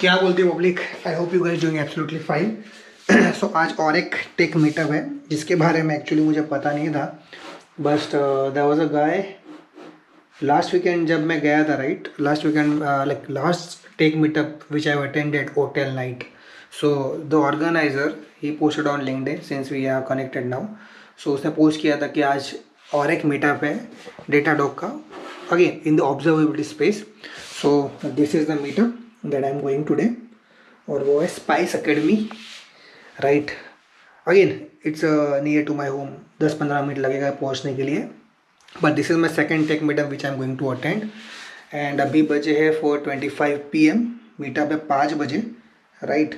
क्या बोलती है public. I hope you guys doing absolutely fine. So आज और एक टेक मीटअप है जिसके बारे में एक्चुअली मुझे पता नहीं था। बस there was a guy last weekend जब मैं गया था, right, last weekend like last tech meetup which I attended hotel night. So the organizer he posted on LinkedIn since we are connected now. So उसने post किया था कि आज और एक मीटअप है डेटाडॉग का, again in the observability space. So this is the meetup that I am going today, और वो है Spice Academy, right. Again it's near to my home, 10-15 minute लगेगा पहुंचने के लिए. But this is my second tech meetup which I am going to attend. And अभी बजे है 4:25 PM. मीटअप है 5 बजे, राइट.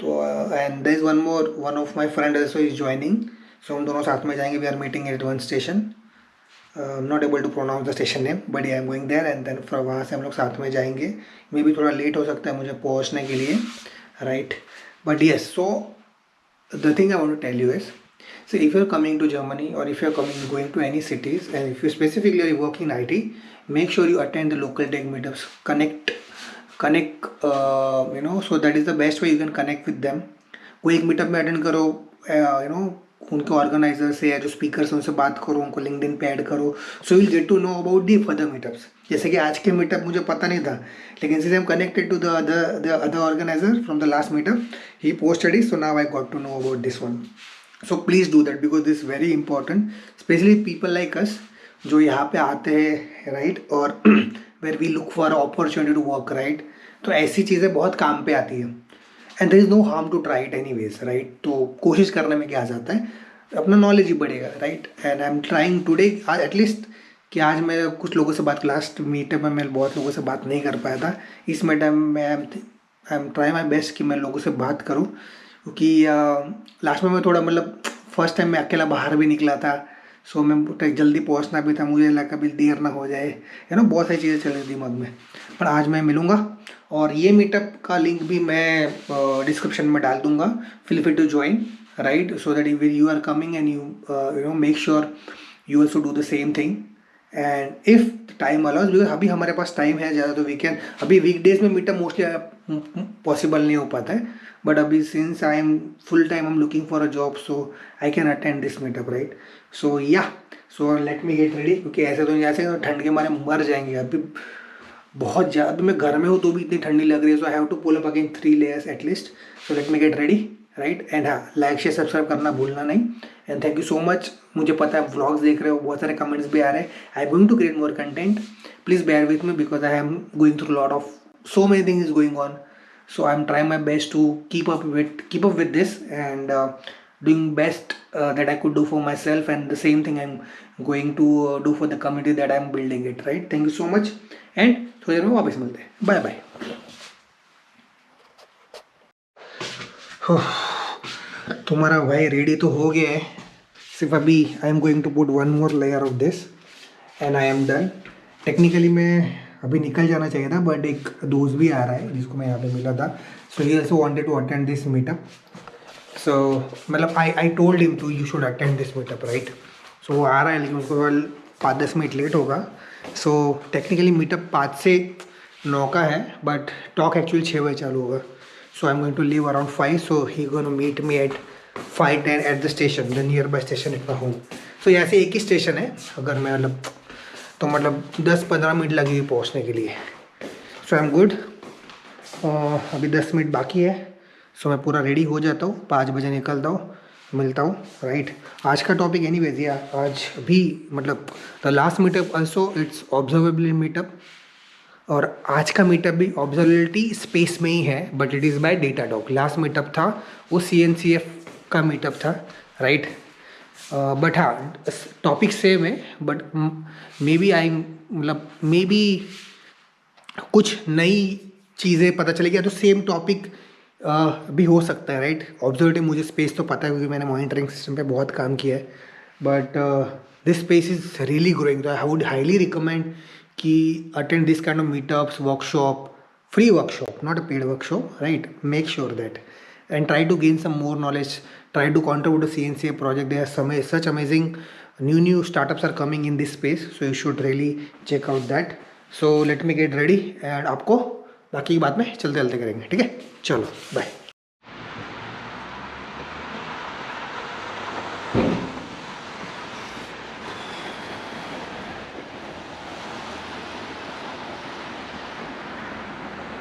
तो and there is one of my friend also is joining. So हम दोनों साथ में जाएंगे. We are meeting at one station. Not able to pronounce the station name, but I am going there and then फिर वहाँ से हम लोग साथ में जाएंगे. मे बी थोड़ा लेट हो सकता है मुझे पहुँचने के लिए, right. But yes, so the thing I want to tell you is, so if you're coming to Germany or if you're going to any cities, and if you specifically work in IT, make sure you attend the local tech meetups. Connect so that is the best way you can connect with them. कोई एक meetup में attend करो, उनके organiser से या जो speaker से उनसे बात करो, उनको लिंक्डइन पे ऐड करो. So will get to know about the further meetups. जैसे कि आज के मीटअप मुझे पता नहीं था, लेकिन since I am connected to the other organiser from the last meetup, he posted it, so now I got to know about this one. So please do that because this very important, specially people like us जो यहाँ पे आते हैं, right, और where we look for opportunity to work, right. तो ऐसी चीज़ें बहुत काम पे आती है. And there is no harm to try it any ways, right. तो कोशिश करने में क्या जाता है, अपना नॉलेज ही बढ़ेगा, right. And I am trying today at least कि आज मैं कुछ लोगों से बात, लास्ट मीटअप में मैं बहुत लोगों से बात नहीं कर पाया था. इस मीटअप में I am try my best कि मैं लोगों से बात करूं, क्योंकि लास्ट में मैं थोड़ा फर्स्ट टाइम मैं अकेला बाहर भी निकला था. सो मैं जल्दी पहुंचना भी था, मुझे लगा कभी देर ना हो जाए, बहुत सारी चीज़ें चल रही दिमाग में. पर आज मैं मिलूँगा, और ये मीटअप का लिंक भी मैं डिस्क्रिप्शन में डाल दूँगा. Feel free to join, right, so that you are coming and you make sure you also do the same thing. And if time allows, because अभी हमारे पास टाइम है ज़्यादा, तो वीकेंड अभी वीकडेज में मीटअप मोस्टली पॉसिबल नहीं हो पाता है. बट अभी since I am full time I am looking for a job, so I can attend this meetup, right. So yeah, so let me get ready, क्योंकि ऐसे तो ऐसे ठंड के मारे मर जाएंगे. अभी बहुत ज़्यादा, अभी मैं घर में हूँ तो भी इतनी ठंडी लग रही है. So I have to pull up again 3 layers at least. So let me get ready, right. And हाँ, लाइक शेयर सब्सक्राइब करना भूलना नहीं. And thank you so much. मुझे पता है व्लॉग्स देख रहे हो, बहुत सारे कमेंट्स भी आ रहे हैं. I am going to create more content. Please bear with me because I am going through lot of so many things is going on. So I'm trying my best to keep up with this, and doing best that I could do for myself, and the same thing I'm going to do for the community that I'm building it, right. Thank you so much, and थोड़ी देर में वापस मिलते हैं. Bye bye. तुम्हारा भाई ready तो हो गया है, सिर्फ अभी I am going to put one more layer of this and I am done. Technically मैं अभी निकल जाना चाहिए था, बट एक दोस्त भी आ रहा है जिसको मैं यहाँ पे मिला था. So he also wanted to attend this meetup. So I told him to you should attend this meetup, right. So वो आ रहा है, लेकिन उसको 5-10 मिनट लेट होगा. सो टेक्निकली मीटअप 5 से 9 का है, बट टॉक एक्चुअली 6 बजे चालू होगा. So I am going to leave around 5. So he gonna meet me at 5:10 at the station, the nearby station at my home. So यहाँ से एक ही स्टेशन है, अगर मैं तो 10-15 मिनट लगेगी पहुँचने के लिए. सो आई एम गुड. अभी 10 मिनट बाकी है. सो मैं पूरा रेडी हो जाता हूँ, 5 बजे निकलता हूँ, मिलता हूँ, राइट. आज का टॉपिक एनीवेज या आज भी the last meetup also it's observability meetup, और आज का मीटअप भी ऑब्जर्वेबिलिटी स्पेस में ही है, but it is by Datadog. Last meetup था वो CNCF का मीटअप था, राइट. बट हाँ, टॉपिक सेम है, बट मे बी कुछ नई चीज़ें पता चलेगी, या तो सेम टॉपिक भी हो सकता है, राइट. ऑब्जर्वेटिव मुझे स्पेस तो पता है, क्योंकि मैंने मॉनिटरिंग सिस्टम पे बहुत काम किया है. But this space is really growing. I would highly recommend कि attend this kind of meetups, workshop, free workshop, not a paid workshop, right. Make sure that, and try to gain some more knowledge, try to contribute to CNCA project. There are such amazing new startups are coming in this space, so you should really check out that. So let me get ready, and आपको बाकी की बात में चलते चलते करेंगे, ठीक है? चलो बाय।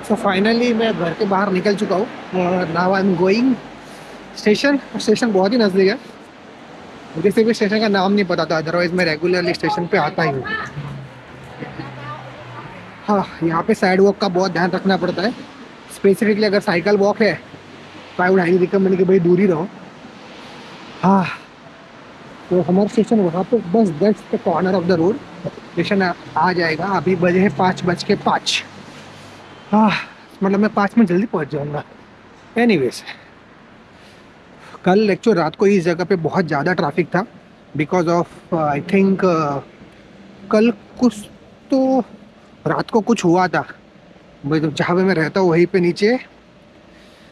सो फाइनली मैं घर के बाहर निकल चुका हूँ और now I am going station. Station बहुत ही नज़दीक है, मुझे सिर्फ स्टेशन का नाम नहीं पता था, अदरवाइज मैं रेगुलरली स्टेशन पे आता ही हूँ। हाँ, यहाँ पे साइड वॉक का बहुत ध्यान रखना पड़ता है। स्पेसिफिकली अगर साइकिल वॉक है तो आई वुड हाईली रिकमेंड कि भाई दूर ही रहो। हाँ, तो हमारा स्टेशन वहाँ पे बस that's the corner of the road. Station आ जाएगा, अभी बजे है 5:05। हाँ, मतलब मैं 5 मिनट जल्दी पहुँच जाऊँगा। एनीवेज, कल एक्चुअली रात को इस जगह पे बहुत ज़्यादा ट्रैफिक था बिकॉज ऑफ आई थिंक कल कुछ तो रात को कुछ हुआ था। जहाँ पे मैं रहता हूँ वहीं पे नीचे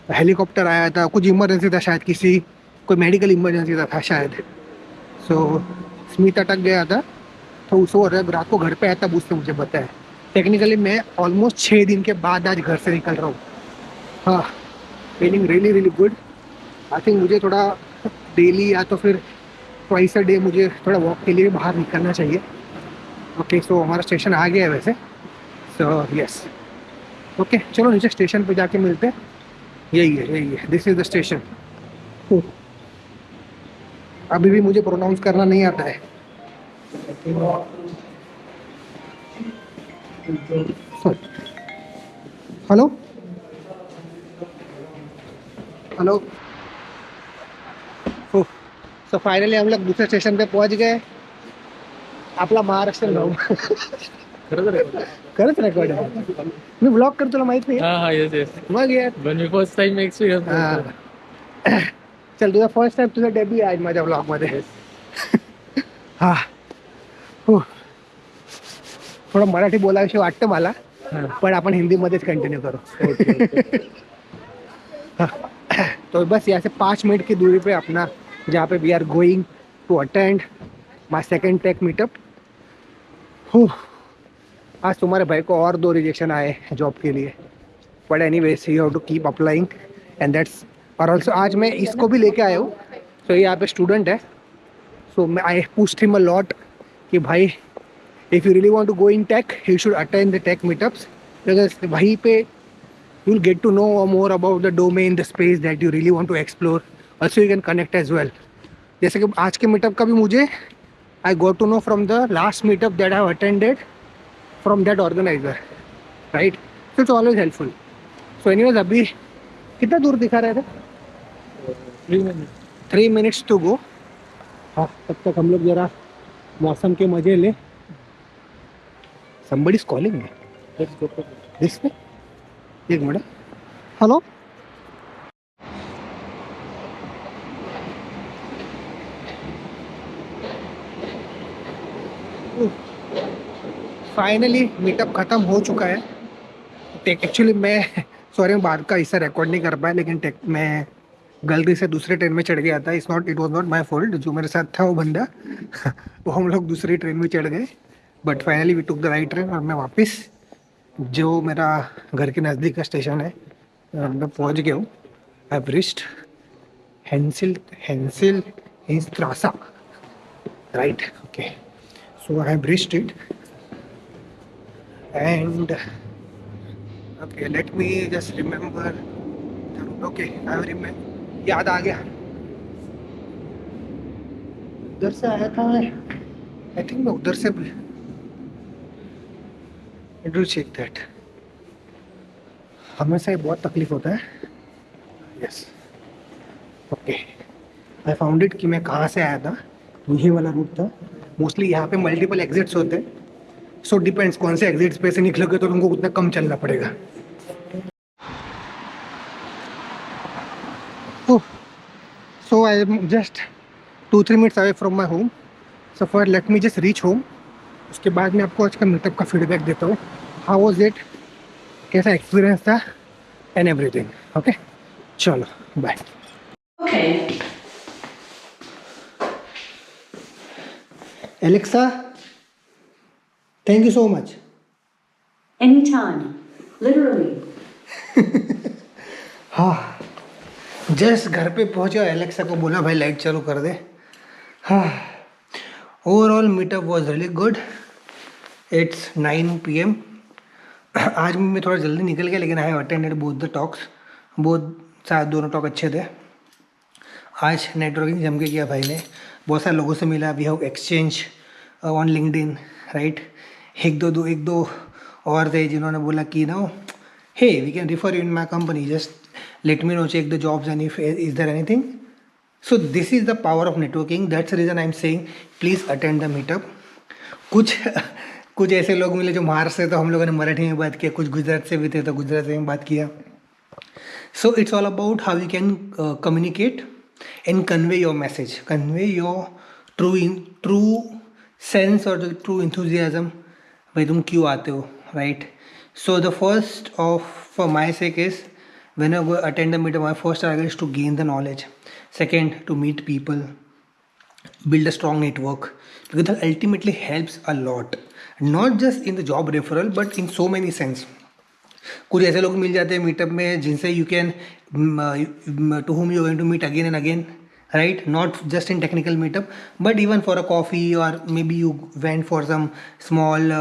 हेलीकॉप्टर आया था, कुछ इमरजेंसी था शायद, किसी कोई मेडिकल इमरजेंसी था शायद। सो स्मित अटक गया था, तो उस रात को घर पे आया तब उसने मुझे बताया। टेक्निकली मैं ऑलमोस्ट 6 दिन के बाद आज घर से निकल रहा हूँ। हाँ, feeling really really good. I think मुझे थोड़ा डेली या तो फिर ट्वाइस अ डे मुझे थोड़ा वॉक के लिए बाहर निकलना चाहिए। ओके, सो हमारा स्टेशन आ गया है वैसे। सो यस, ओके चलो नीचे स्टेशन पे जाके मिलते हैं। यही है, दिस इज द स्टेशन। अभी भी मुझे प्रोनाउंस करना नहीं आता है। Hello hello. सो फाइनली हम लोग दूसरे स्टेशन पे पहुंच गए। आपला महाराष्ट्र नाव खरंच रेकॉर्ड आहे, मी ब्लॉग करतो, तुला माहित नाही? हाँ येस येस मग यार, पण मी फर्स्ट टाइम एक्सपिरियन्स चल तुझा फर्स्ट टाइम, तुझा डेब्यू आहे आज माझ्या ब्लॉग मध्ये। हा, थोडं मराठी बोलाविषयी वाटतं मला, पण आपण हिंदीमध्येच कंटिन्यू करू। तो बस यहाँ से 5 मिनट की दूरी पे अपना, जहाँ पे we are going to attend my second tech meetup. आज तुम्हारे भाई को और 2 रिजेक्शन आए जॉब के लिए, but anyways you have to keep applying and that's. और ऑल्सो आज मैं इसको भी लेके आया हूँ, तो ये यहाँ पे स्टूडेंट है। सो मैं I pushed him a lot कि भाई if you really want to go in tech you should attend the tech meetups, because वहीं पे you'll get to know more about the domain, the space that you really want to explore. Also you can connect as well. जैसे कि आज के meetup का भी मुझे I got to know from the last meetup that I have attended from that organizer, right? So it's always helpful. So anyways, अभी कितना दूर दिखा रहे थे? 3 minutes to go. हाँ, तब तक हम लोग जरा मौसम के मजे ले। Somebody is calling me. This way? एक मिनट। हेलो, फाइनली मीटअप ख़त्म हो चुका है। एक्चुअली मैं सॉरी, मैं बाद का हिस्सा रिकॉर्ड नहीं कर पाया, लेकिन मैं गलती से दूसरे ट्रेन में चढ़ गया था। It was not my fault, जो मेरे साथ था वो बंदा वो हम लोग दूसरी ट्रेन में चढ़ गए, but finally we took the right train और मैं वापस जो मेरा घर के नज़दीक का स्टेशन है मैं पहुंच गया हूँ। आई हैव रीच्ड हेंसिल Straße, right? Okay, so I have reached it and okay, let me just remember. Okay, I have remember, याद आ गया, उधर से आया था मैं, आई थिंक मैं उधर से भी, I do check that। हमेशा ये बहुत तकलीफ होता है। Yes, okay, I found it कि मैं कहाँ से आया था। ये वाला रूट था। मोस्टली यहाँ पे मल्टीपल एग्जिट्स होते हैं, सो डिपेंड्स कौन से एग्जिट्स पे से निकलोगे तो तुमको उतना कम चलना पड़ेगा। So I am just 2-3 minutes away from my home. So for let me just reach home, उसके बाद मैं आपको आज का मीटअप का फीडबैक देता हूँ। हाउ वाज इट, कैसा एक्सपीरियंस था एंड एवरीथिंग। ओके, चलो bye. Alexa, thank you so much. Anytime, literally. हाँ, जस्ट घर पे पहुंचा, एलेक्सा को बोला भाई लाइट चालू कर दे. हाँ, overall meetup was really good. It's 9 PM. आज मैं थोड़ा जल्दी निकल गया, लेकिन I have attended both the talks. Both शायद दोनों टॉक अच्छे थे. आज नेटवर्किंग जम के किया भाई ने, बहुत सारे लोगों से मिला. We have exchange on LinkedIn, right. एक दो और थे जिन्होंने बोला कि ना, hey we can refer you in my company, just let me know, check the jobs and if is there anything. So this is the power of networking. That's reason I am saying please attend the meetup. कुछ ऐसे लोग मिले जो महाराष्ट्र से, तो हम लोगों ने मराठी में बात किया. कुछ गुजरात से भी थे तो गुजराती में बात किया. So it's all about how you can communicate and convey your message, convey your true sense or the true enthusiasm. भाई तुम क्यों आते हो, right? So the first of for my sake is when I go attend the meetup, my first target is to gain the knowledge. Second, to meet people, build a strong network, because that ultimately helps a lot, not just in the job referral but in so many sense. कुछ ऐसे लोग मिल जाते हैं meetup में जिनसे you can to whom you going to meet again and again, right. Not just in technical meetup but even for a coffee और maybe you went for some small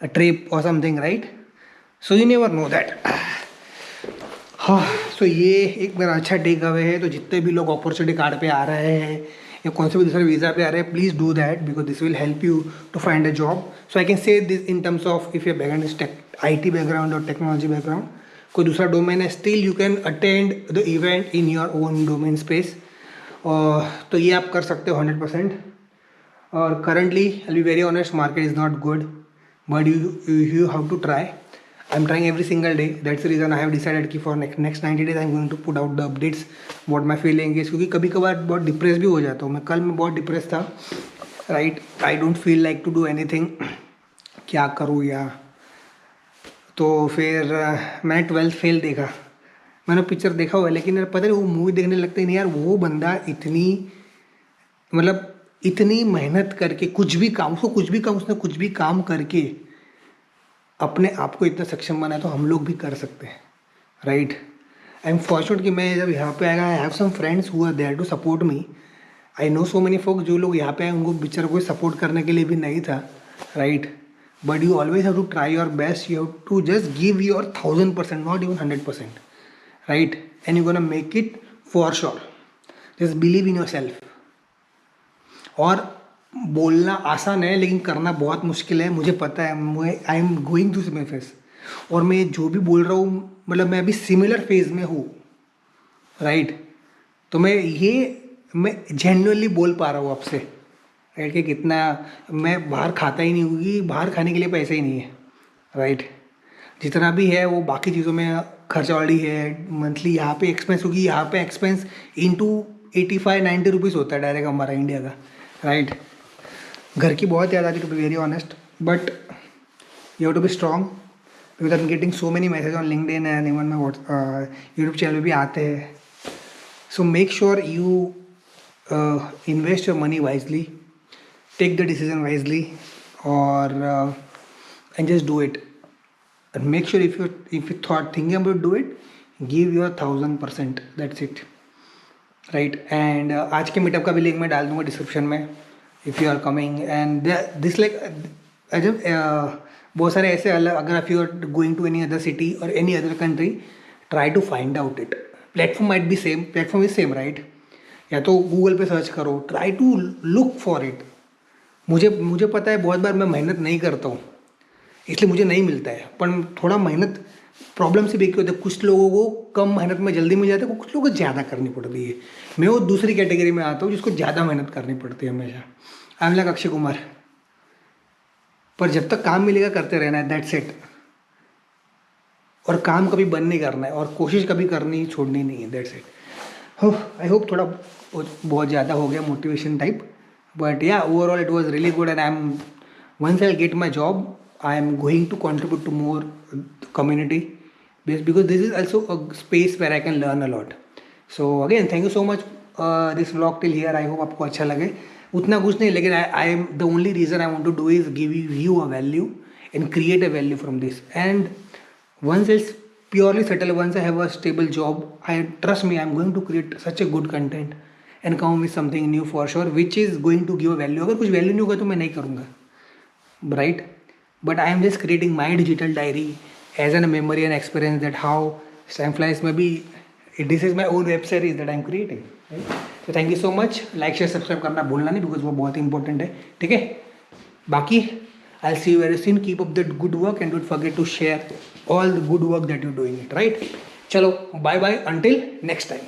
trip और something, right. So you never know that. हाँ, so ये एक मेरा अच्छा take away है. तो जितने भी लोग अपॉर्चुनिटी कार्ड पे आ रहे हैं या कौन से भी दूसरे वीज़ा पे आ रहे हैं, please do that because this will help you to find a job. So I can say this in terms of if your background is IT background और टेक्नोलॉजी बैकग्राउंड, कोई दूसरा डोमेन है, still you can attend the event in your own domain space. तो ये आप कर सकते हो 100%. और currently I be very honest, market is not good but you have to try. I am trying every single day. That's the reason I have decided कि for next 90 days I am going to put out the updates what my feeling is. क्योंकि कभी कभार बहुत depress भी हो जाता हूँ मैं. कल मैं बहुत डिप्रेस था, right. I don't feel like to do anything. क्या करूँ या. तो फिर मैंने 12th फेल देखा. मैंने पिक्चर देखा हुआ है, लेकिन यार पता नहीं वो मूवी देखने लगते नहीं यार. वो बंदा इतनी मतलब इतनी मेहनत करके कुछ भी काम उसने कुछ भी काम करके अपने आप को इतना सक्षम बनाया, तो हम लोग भी कर सकते हैं, राइट. आई एम फॉर्चुनेट कि मैं जब यहाँ पे आएगा, I have some friends who are there to support me. I know so many folk जो लोग यहाँ पे आए उनको बेचारा कोई सपोर्ट करने के लिए भी नहीं था, right. But you always have to try your best. You have to just give your 1000%, not even 100%, right. And you gonna make it for sure. Just believe in yourself. और बोलना आसान है लेकिन करना बहुत मुश्किल है, मुझे पता है. आई am going through my face. और मैं जो भी बोल रहा हूँ मतलब मैं अभी सिमिलर फेज में हूँ, राइट. तो मैं जेन्युइनली बोल पा रहा हूँ आपसे, राइट, कि कितना मैं बाहर खाता ही नहीं हूँ क्योंकि बाहर खाने के लिए पैसे ही नहीं है, राइट. जितना भी है वो बाकी चीज़ों में खर्चावड़ी है मंथली. यहाँ पे एक्सपेंस होगी, यहाँ पे एक्सपेंस इंटू 85-90 रुपीज़ होता है डायरेक्ट हमारा इंडिया का, राइट. घर की बहुत याद आती to be very honest. But you have to be strong because I am getting so many message on LinkedIn and even my YouTube channel भी आते हैं. So make sure you invest your money wisely, take the decision wisely, or and just do it. And make sure if you thinking about do it, give your 1000%. That's it, right. And आज के meetup का भी link मैं डाल दूंगा description में if you are coming. And this like जब बहुत सारे ऐसे अलग, अगर if you are going to any other city or any other country, try to find out it. Platform might be same, platform is same, right. या तो Google पे search करो, try to look for it. मुझे पता है बहुत बार मैं मेहनत नहीं करता हूँ इसलिए मुझे नहीं मिलता है. पर थोड़ा मेहनत प्रॉब्लम से भी होता है. कुछ लोगों को कम मेहनत में जल्दी मिल जाता है, कुछ लोगों को ज़्यादा करनी पड़ती है. मैं वो दूसरी कैटेगरी में आता हूँ जिसको ज़्यादा मेहनत करनी पड़ती है हमेशा. I am like Akshay Kumar. पर जब तक काम मिलेगा करते रहना है, दैट्स इट. और काम कभी बंद नहीं करना है और कोशिश कभी करनी छोड़नी नहीं है, दैट्स इट. आई होप थोड़ा बहुत ज़्यादा हो गया motivation type. But yeah, overall it was really good, and once I'll get my job, I'm going to contribute to more community because this is also a space where I can learn a lot. So again, thank you so much this vlog till here. I hope आपको अच्छा लगे. उतना कुछ नहीं, लेकिन I am the only reason I want to do is give you a value and create a value from this. And once else purely settle once I have a stable job. I trust me, I'm going to create such a good content and come with something new for sure, which is going to give a value. अगर कुछ value नहीं होगा तो मैं नहीं करूँगा, right? But I am just creating my digital diary as a memory and experience that how time flies. Maybe this is my own web series that I am creating. Right? So thank you so much. Like, share, subscribe करना भूलना नहीं because वो बहुत important है. ठीक है? बाकी I'll see you very soon. Keep up that good work and don't forget to share all the good work that you're doing it, right? Chalo, bye bye until next time.